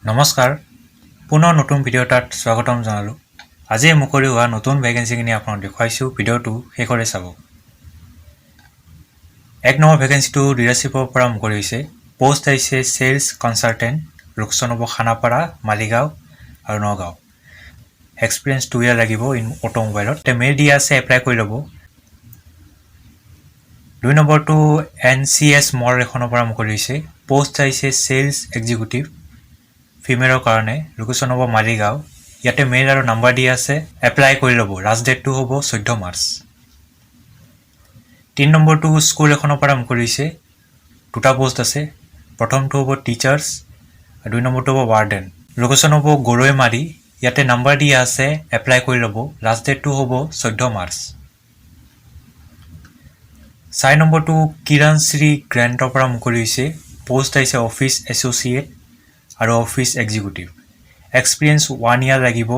নমস্কাৰ পুনৰ নতুন ভিডিঅ' এটাত স্বাগতম জনালোঁ। আজি মুকলি হোৱা নতুন ভেকেঞ্চিখিনি আপোনাক দেখুৱাইছোঁ। ভিডিঅ'টো শেষলৈ চাব। এক নম্বৰ ভেকেঞ্চিটো ডিলাৰশ্বিপৰ পৰা মুকলি হৈছে। পোষ্ট আহিছে চেলছ কনচালটেণ্ট, লোকেশ্যন হ'ব খানাপাৰা, মালিগাঁও আৰু নগাঁও। এক্সপিৰিয়েঞ্চ 2 ইয়াৰ লাগিব ইন অটোমোবাইলত। মেইল দিয়া আছে, এপ্লাই কৰি ল'ব। 2 নম্বৰটো NCS মল এখনৰ পৰা মুকলি হৈছে। পোষ্ট আহিছে চেলছ এক্সিকিউটিভ, ফিমেলৰ কাৰণে, লোকেশ্যন হ'ব মালিগাঁও। ইয়াতে মেইল আৰু নাম্বাৰ দিয়া আছে, এপ্লাই কৰি ল'ব। লাষ্ট ডেটটো হ'ব 14 মাৰ্চ। 3 নম্বৰটো স্কুল এখনৰ পৰা মুকলি হৈছে। 2টা পোষ্ট আছে। প্ৰথমটো হ'ব টিচাৰ্ছ আৰু 2 নম্বৰটো হ'ব ৱাৰ্ডেন। লোকেশ্যন হ'ব গৰৈমাৰী। ইয়াতে নাম্বাৰ দিয়া আছে, এপ্লাই কৰি ল'ব। লাষ্ট ডেটটো হ'ব 14 মাৰ্চ। 4 নম্বৰটো কিৰণশ্ৰী গ্ৰেণ্টৰ পৰা মুকলি হৈছে। পোষ্ট আহিছে অফিচ এছ'চিয়েট আৰু অফিচ এক্সিকিউটিভ। এক্সপিৰিয়েঞ্চ 1 ইয়াৰ লাগিব,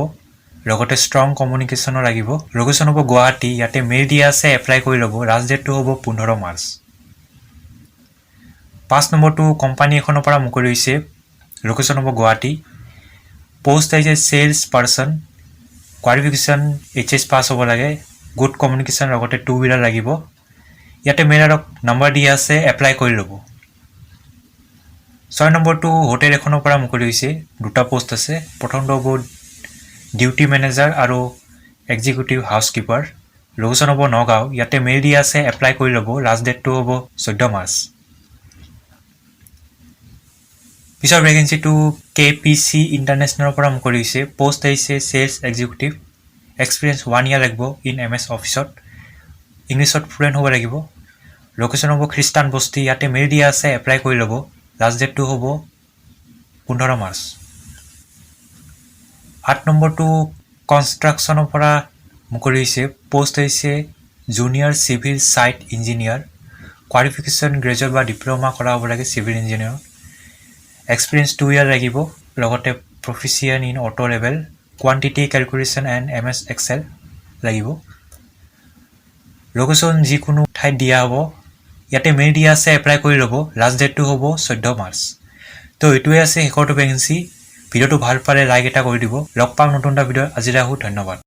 লগতে ষ্ট্ৰং কমিউনিকেশ্যনো লাগিব। লোকেশ্যন হ'ব গুৱাহাটী। ইয়াতে মেইল দিয়া আছে, এপ্লাই কৰি ল'ব। লাষ্ট ডেটটো হ'ব 15 মাৰ্চ। 5 নম্বৰটো কোম্পানী এখনৰ পৰা মুকলি হৈছে। লোকেশ্যন হ'ব গুৱাহাটী। পোষ্ট আহিছে চেলছ পাৰ্চন, কোৱালিফিকেশ্যন HS পাছ হ'ব লাগে, গুড কমিউনিকেশ্যন, লগতে 2 হুইলাৰ লাগিব। ইয়াতে মেইল আৰু নাম্বাৰ দিয়া আছে, এপ্লাই কৰি ল'ব। 6 নম্বৰটো হোটেল এখনৰ পৰা মুকলি হৈছে। 2টা পোষ্ট আছে। প্ৰথমটো হ'ব ডিউটি মেনেজাৰ আৰু এক্সিকিউটিভ হাউচকিপাৰ। লোকেশ্যন হ'ব নগাঁও। ইয়াতে মেইল দিয়া আছে, এপ্লাই কৰি ল'ব। লাষ্ট ডেটটো হ'ব 14 মাৰ্চ। পিছৰ ভেকেঞ্চিটো KPC ইণ্টাৰনেশ্যনেলৰ পৰা মুকলি হৈছে। পোষ্ট আহিছে চেলছ এক্সিকিউটিভ। এক্সপিৰিয়েঞ্চ 1 ইয়াৰ লাগিব ইন MS অফিচত। ইংলিছত ফ্লুৱেণ্ট হ'ব লাগিব। লোকেশ্যন হ'ব খ্ৰীষ্টান বস্তি। ইয়াতে মেইল দিয়া আছে, এপ্লাই কৰি ল'ব। লাষ্ট ডেটটো হ'ব 15 মাৰ্চ। 8 নম্বৰটো কনষ্ট্ৰাকশ্যনৰ পৰা মুকলি হৈছে। পোষ্ট আহিছে junior civil site engineer. Qualification graduate বা ডিপ্ল'মা কৰা হ'ব লাগে চিভিল ইঞ্জিনিয়াৰত। এক্সপিৰিয়েঞ্চ 2 ইয়াৰ লাগিব, লগতে proficient in auto level, quantity calculation and MS Excel লাগিব। লোকেশ্যন যিকোনো ঠাইত দিয়া হ'ব। ইয়াতে মেইল দিয়া আছে, এপ্লাই কৰি ল'ব। লাষ্ট ডেটটো হ'ব 14 মাৰ্চ। তো এইটোৱে আছে শেষৰটো ভেকেঞ্চি। ভিডিঅ'টো ভাল পালে লাইক এটা কৰি দিব। লগ পাম নতুন এটা ভিডিঅ'ত। আজিলৈ আহোঁ, ধন্যবাদ।